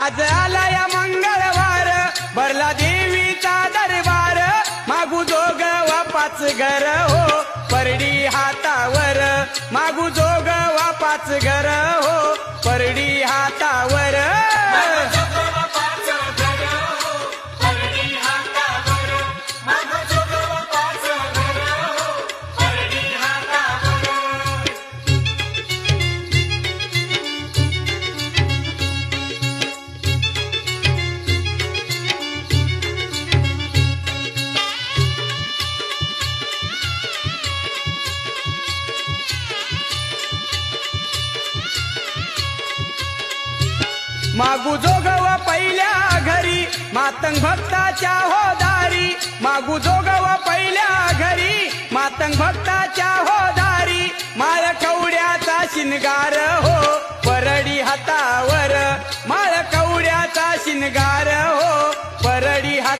आज आला या मंगळवार भरला देवीचा दरबार मागू जोग वापाच घर हो परडी हातावर मागू जोग वापाच घर हो परडी हातावर मागू जोगव पहिल्या घरी मातंग भक्ताच्या हो दारी मागू जोगव पहिल्या घरी मातंग भक्ताच्या हो दारी माळ कवड्याचा शिनगार हो परडी हातावर माळ कवड्याचा शिनगार